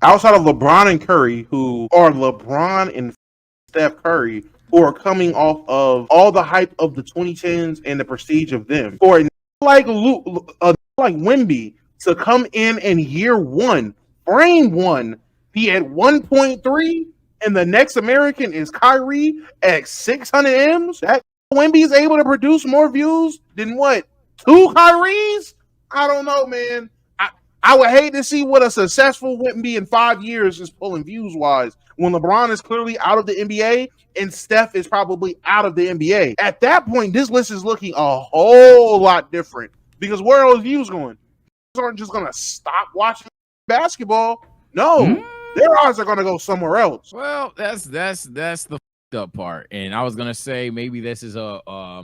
outside of LeBron and Curry, who are LeBron and Steph Curry, who are coming off of all the hype of the 2010s and the prestige of them, for a like Wemby to come in year one, frame one, be at 1.3, and the next American is Kyrie at 600 M's. That Wemby is able to produce more views than what, two Kyries? I don't know, man. I would hate to see what a successful Wemby in 5 years is pulling views wise when LeBron is clearly out of the NBA and Steph is probably out of the NBA. At that point, this list is looking a whole lot different because where are those views going? These aren't just going to stop watching basketball. No, their eyes are going to go somewhere else. Well, that's the up part. And I was gonna say maybe this is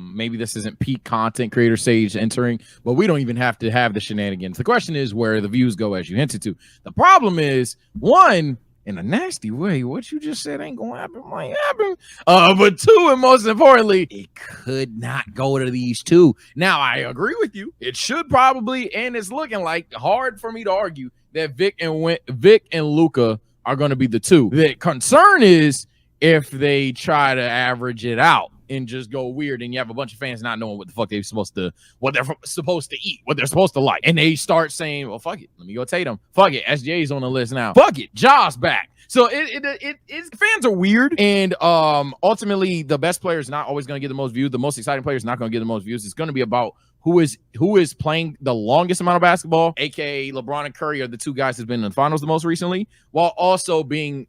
maybe this isn't peak content creator stage entering, but we don't even have to have the shenanigans. The question is where the views go, as you hinted to. The problem is, one, in a nasty way, what you just said ain't gonna happen, might happen. But two, and most importantly, it could not go to these two. Now I agree with you, it should probably, and it's looking like hard for me to argue that Vic and Luka are gonna be the two. The concern is if they try to average it out and just go weird, and you have a bunch of fans not knowing what the fuck they're supposed to, what they're supposed to eat, what they're supposed to like, and they start saying, "Well, fuck it, let me go Tatum. Fuck it, SJ's on the list now. Fuck it, Ja's back." So fans are weird, and ultimately the best player is not always going to get the most views. The most exciting player is not going to get the most views. It's going to be about who is playing the longest amount of basketball, aka LeBron and Curry are the two guys that's been in the finals the most recently, while also being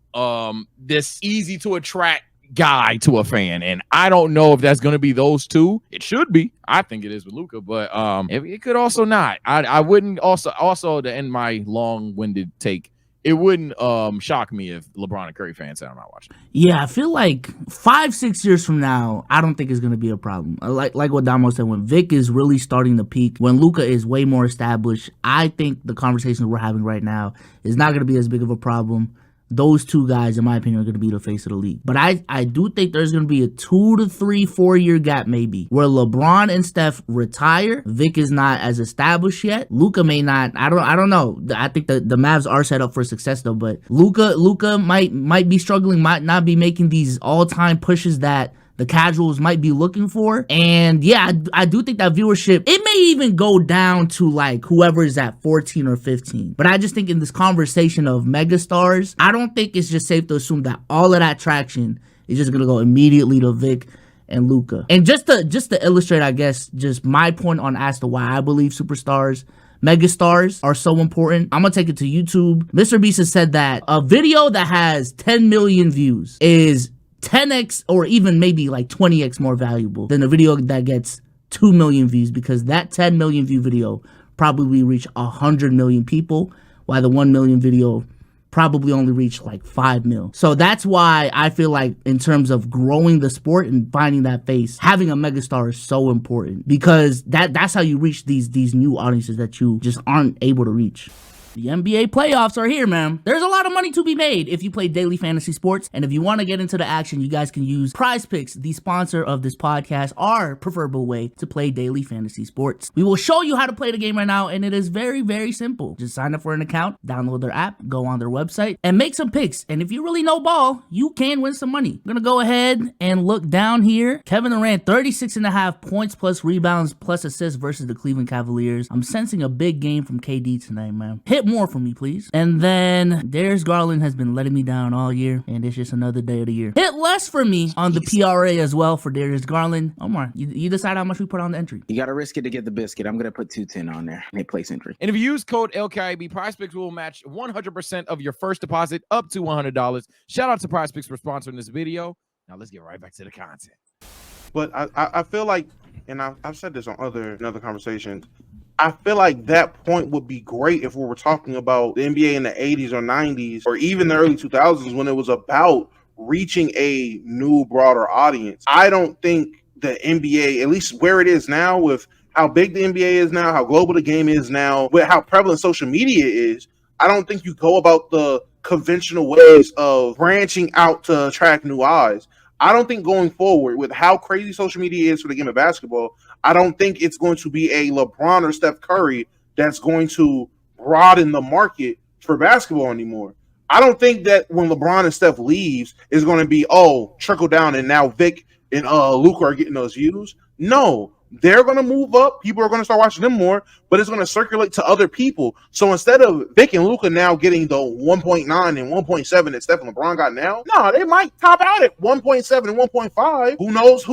this easy to attract guy to a fan. And I don't know if that's going to be those two. It should be. I think it is with Luka, but it could also not. I wouldn't also to end my long-winded take, it wouldn't shock me if LeBron and Curry fans said I'm not watching. Yeah, I feel like 5-6 years from now, I don't think it's going to be a problem. Like what Damo said, when Vic is really starting to peak, when Luka is way more established, I think the conversation we're having right now is not going to be as big of a problem. Those two guys, in my opinion, are going to be the face of the league. But I do think there's going to be a 2 to 3, 4 year gap maybe where LeBron and Steph retire. Vic is not as established yet. Luka may not. I don't know. I think the Mavs are set up for success though. But Luka might be struggling, might not be making these all time pushes that the casuals might be looking for. And yeah, I do think that viewership, it may even go down to like whoever is at 14 or 15. But I just think in this conversation of megastars, I don't think it's just safe to assume that all of that traction is just gonna go immediately to Vic and Luka. And just to illustrate, I guess, just my point on as to why I believe superstars, megastars are so important, I'm gonna take it to YouTube. Mr. Beast has said that a video that has 10 million views is 10x or even maybe like 20x more valuable than a video that gets 2 million views, because that 10 million view video probably reach 100 million people, while the 1 million video probably only reached like 5 mil. So that's why I feel like in terms of growing the sport and finding that face, having a megastar is so important, because that's how you reach these new audiences that you just aren't able to reach. The NBA playoffs are here, man. There's a lot of money to be made if you play daily fantasy sports. And if you want to get into the action, you guys can use Prize Picks, the sponsor of this podcast, our preferable way to play daily fantasy sports. We will show you how to play the game right now, and it is very, very simple. Just sign up for an account, download their app, go on their website, and make some picks. And if you really know ball, you can win some money. I'm going to go ahead and look down here. Kevin Durant, 36.5 points plus rebounds plus assists versus the Cleveland Cavaliers. I'm sensing a big game from KD tonight, man. Hit more for me, please. And then Darius Garland has been letting me down all year, and it's just another day of the year. Hit less for me on the PRA as well for Darius Garland. Omar, you decide how much we put on the entry. You got to risk it to get the biscuit. I'm going to put 210 on there. Make place entry. And if you use code LKIB, PrizePicks will match 100% of your first deposit up to $100. Shout out to PrizePicks for sponsoring this video. Now let's get right back to the content. But I feel like, and I've said this on other conversations, I feel like that point would be great if we were talking about the NBA in the 80s or 90s or even the early 2000s, when it was about reaching a new, broader audience. I don't think the NBA, at least where it is now, with how big the NBA is now, how global the game is now, with how prevalent social media is, I don't think you go about the conventional ways of branching out to attract new eyes. I don't think going forward, with how crazy social media is for the game of basketball, I don't think it's going to be a LeBron or Steph Curry that's going to broaden the market for basketball anymore. I don't think that when LeBron and Steph leaves is going to be trickle down and now Vic and Luka are getting those views. No, they're going to move up. People are going to start watching them more, but it's going to circulate to other people. So instead of Vic and Luka now getting the 1.9 and 1.7 that Steph and LeBron got now, no, they might top out at 1.7 and 1.5. Who knows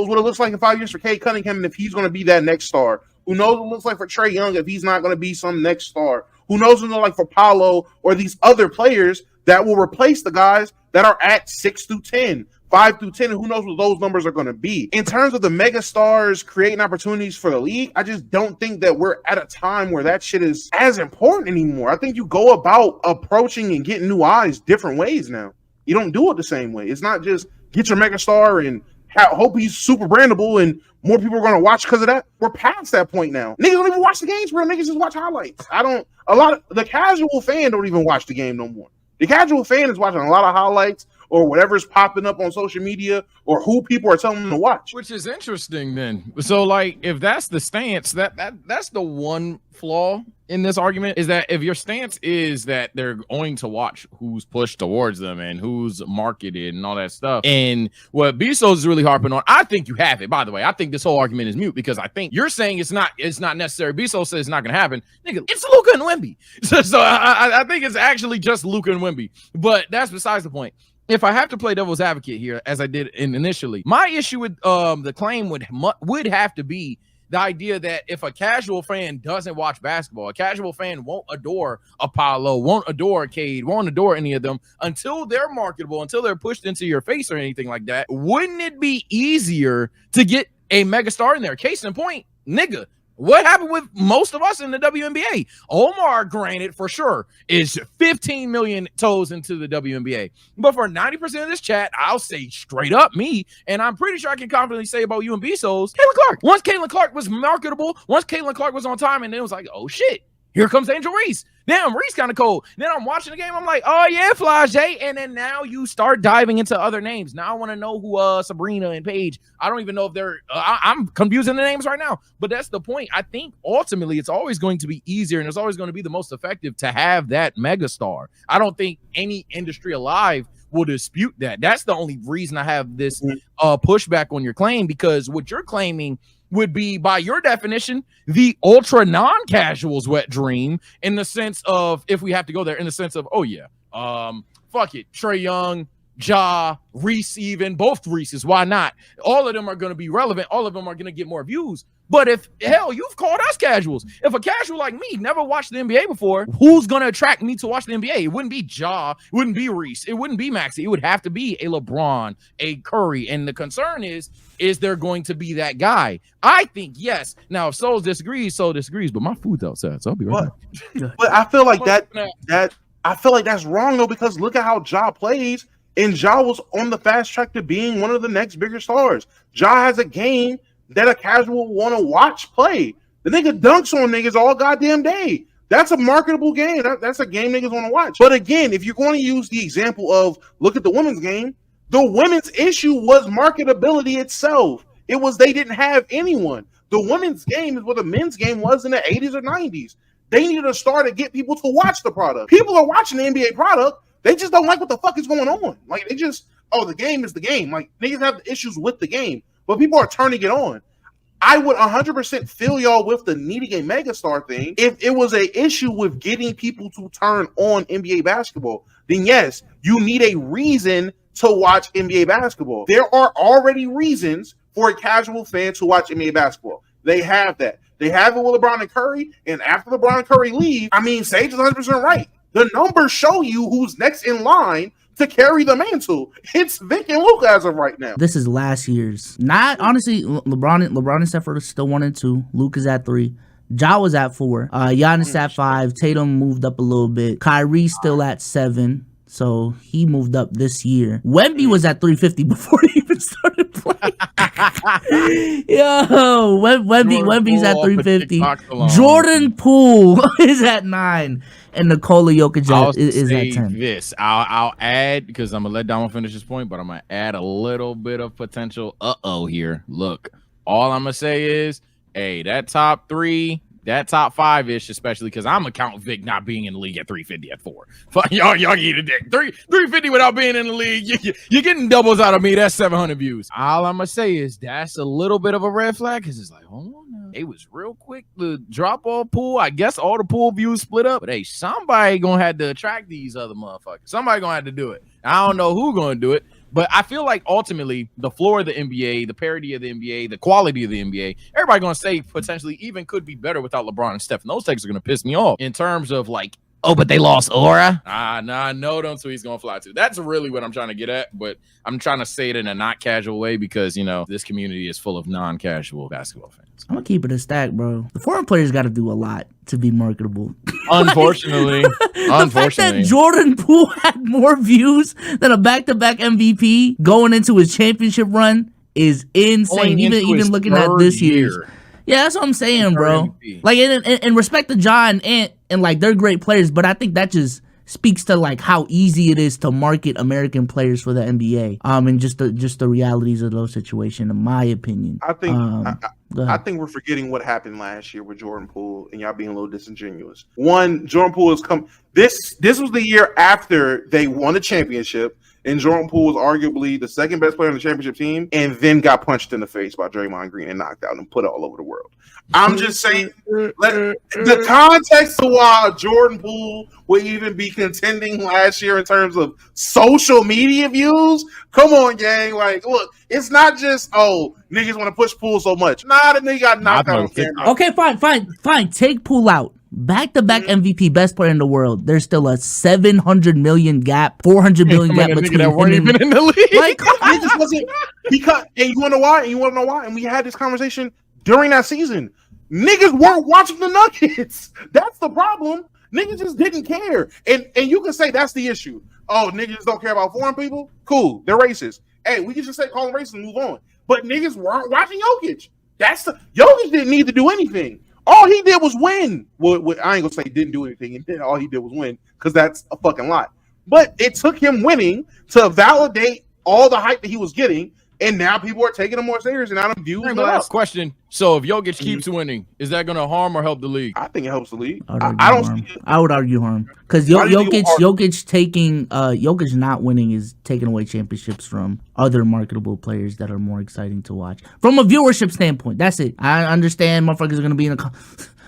what it looks like in 5 years for Cade Cunningham and if he's going to be that next star. Who knows what it looks like for Trae Young if he's not going to be some next star. Who knows what it looks like for Paolo or these other players that will replace the guys that are at 6 through 10. 5 through 10, and who knows what those numbers are going to be. In terms of the mega stars creating opportunities for the league, I just don't think that we're at a time where that shit is as important anymore. I think you go about approaching and getting new eyes different ways now. You don't do it the same way. It's not just get your mega star and hope he's super brandable and more people are going to watch because of that. We're past that point now. Niggas don't even watch the games, bro. Niggas just watch highlights. The casual fan don't even watch the game no more. The casual fan is watching a lot of highlights or whatever's popping up on social media or who people are telling them to watch. Which is interesting then. So like if that's the stance, that's the one flaw in this argument is that if your stance is that they're going to watch who's pushed towards them and who's marketed and all that stuff, and what Bezos is really harping on, I think you have it, by the way. I think this whole argument is mute because I think you're saying it's not necessary. Bezos says it's not going to happen. Nigga, it's Luka and Wemby. So I think it's actually just Luka and Wemby. But that's besides the point. If I have to play devil's advocate here, as I did initially, my issue with the claim would have to be the idea that if a casual fan doesn't watch basketball, a casual fan won't adore Apollo, won't adore Cade, won't adore any of them until they're marketable, until they're pushed into your face or anything like that. Wouldn't it be easier to get a megastar in there? Case in point, nigga. What happened with most of us in the WNBA? Omar, granted, for sure, is 15 million toes into the WNBA. But for 90% of this chat, I'll say straight up me, and I'm pretty sure I can confidently say about you and Bezos, Caitlin Clark. Once Caitlin Clark was marketable, once Caitlin Clark was on time, and then it was like, oh shit, here comes Angel Reese. Damn, Reese kind of cold. Then I'm watching the game. I'm like, oh yeah, Flage. And then now you start diving into other names. Now I want to know who Sabrina and Paige. I don't even know if they're. I'm confusing the names right now. But that's the point. I think ultimately it's always going to be easier and it's always going to be the most effective to have that megastar. I don't think any industry alive will dispute that. That's the only reason I have this pushback on your claim, because what you're claiming would be, by your definition, the ultra non-casual's wet dream, in the sense of, if we have to go there, in the sense of, oh yeah, fuck it, Trae Young, Ja, Reese, even both Reeses, why not? All of them are going to be relevant. All of them are going to get more views. But if, hell, you've called us casuals. If a casual like me never watched the NBA before, who's going to attract me to watch the NBA? It wouldn't be Ja. It wouldn't be Reese. It wouldn't be Maxey. It would have to be a LeBron, a Curry. And the concern is there going to be that guy? I think yes. Now, if Soul disagrees, but my food's outside, so I'll be right back. But I feel like I feel like that's wrong, though, because look at how Ja plays. And Ja was on the fast track to being one of the next bigger stars. Ja has a game that a casual want to watch play. The nigga dunks on niggas all goddamn day. That's a marketable game. That's a game niggas want to watch. But again, if you're going to use the example of look at the women's game, the women's issue was marketability itself. It was they didn't have anyone. The women's game is what the men's game was in the 80s or 90s. They needed a star to get people to watch the product. People are watching the NBA product. They just don't like what the fuck is going on. Like, they just, the game is the game. Like, niggas have issues with the game, but people are turning it on. I would 100% feel y'all with the needing a megastar thing. If it was an issue with getting people to turn on NBA basketball, then yes, you need a reason to watch NBA basketball. There are already reasons for a casual fan to watch NBA basketball. They have that. They have it with LeBron and Curry, and after LeBron and Curry leave, Sage is 100% right. The numbers show you who's next in line to carry the mantle. It's Vic and Luka as of right now. This is last year's. Not honestly, LeBron and Steph are still 1 and 2. Luka's at 3. Ja was at 4. Giannis at 5. Tatum moved up a little bit. Kyrie's still at 7. So he moved up this year. Wemby was at 350 before he even started playing. Yo, Wemby's at 350. Jordan Poole is at 9. And Nikola Jokic is at 10. I'll add, because I'm going to let Damo finish this point, but I'm going to add a little bit of potential here. Look, all I'm going to say is, hey, that top 3, that top 5-ish, especially because I'm gonna count Vic not being in the league at 350 at 4. Fuck y'all eat a dick. 350 without being in the league. You're getting doubles out of me. That's 700 views. All I'm gonna say is that's a little bit of a red flag because it's like, hold on now. It was real quick to drop all pool. I guess all the pool views split up, but hey, somebody gonna have to attract these other motherfuckers. Somebody gonna have to do it. I don't know who gonna do it. But I feel like ultimately the floor of the NBA, the parity of the NBA, the quality of the NBA, everybody going to say potentially even could be better without LeBron and Steph. And those takes are going to piss me off in terms of like, oh, but they lost aura. Nah, no, them tweets going to fly too. That's really what I'm trying to get at. But I'm trying to say it in a not casual way because, you know, this community is full of non-casual basketball fans. I'm going to keep it a stack, bro. The foreign players got to do a lot to be marketable. Unfortunately. The fact that Jordan Poole had more views than a back-to-back MVP going into his championship run is insane. Even looking at this year. Yeah, that's what I'm saying, bro. Like, in respect to John and like they're great players, but I think that just speaks to like how easy it is to market American players for the NBA. And just the realities of those situations, in my opinion. I think we're forgetting what happened last year with Jordan Poole, and y'all being a little disingenuous. One, Jordan Poole has come. This was the year after they won a championship, and Jordan Poole was arguably the second best player on the championship team, and then got punched in the face by Draymond Green and knocked out and put all over the world. I'm just saying, the context of why Jordan Poole would even be contending last year in terms of social media views. Come on, gang. Like, look, it's not just, oh, niggas want to push Poole so much. Nah, the nigga got knocked out on camera. Okay, fine. Take Poole out. Back-to-back MVP, best player in the world. There's still a 700 million gap, 400 million gap between that weren't even in the league. Like, It just wasn't because, and you want to know why? And we had this conversation during that season. Niggas weren't watching the Nuggets. That's the problem. Niggas just didn't care. And you can say that's the issue. Oh, niggas don't care about foreign people? Cool. They're racist. Hey, we can just say call them racist and move on. But niggas weren't watching Jokic. Jokic didn't need to do anything. All he did was win. Well, I ain't gonna say he didn't do anything, and then all he did was win, because that's a fucking lie. But it took him winning to validate all the hype that he was getting, and now people are taking him more serious, and I don't view last question. So if Jokic keeps winning, is that gonna harm or help the league? I think it helps the league. I would argue harm. Because Jokic taking Jokic not winning is taking away championships from other marketable players that are more exciting to watch. From a viewership standpoint, that's it. I understand motherfuckers are gonna be in a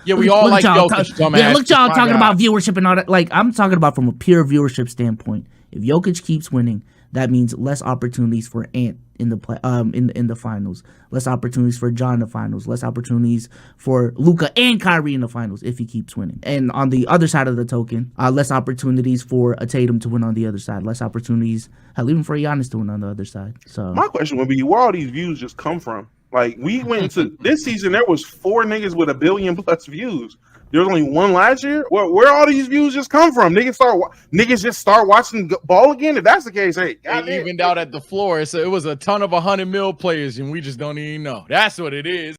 yeah, we all like Jokic, dumbass. Yeah, look y'all talking about viewership and all that. Like, I'm talking about from a pure viewership standpoint. If Jokic keeps winning, that means less opportunities for Ant in the in the finals, less opportunities for John in the finals, less opportunities for Luka and Kyrie in the finals if he keeps winning. And on the other side of the token, less opportunities for a Tatum to win on the other side, less opportunities, hell, even for Giannis to win on the other side. So my question would be, where all these views just come from? Like, we went into this season, there was 4 niggas with 1 billion plus views. There was only 1 last year. Where all these views just come from? Niggas just start watching ball again. If that's the case, hey, they evened out at the floor. So it was a ton of 100 mil players, and we just don't even know. That's what it is.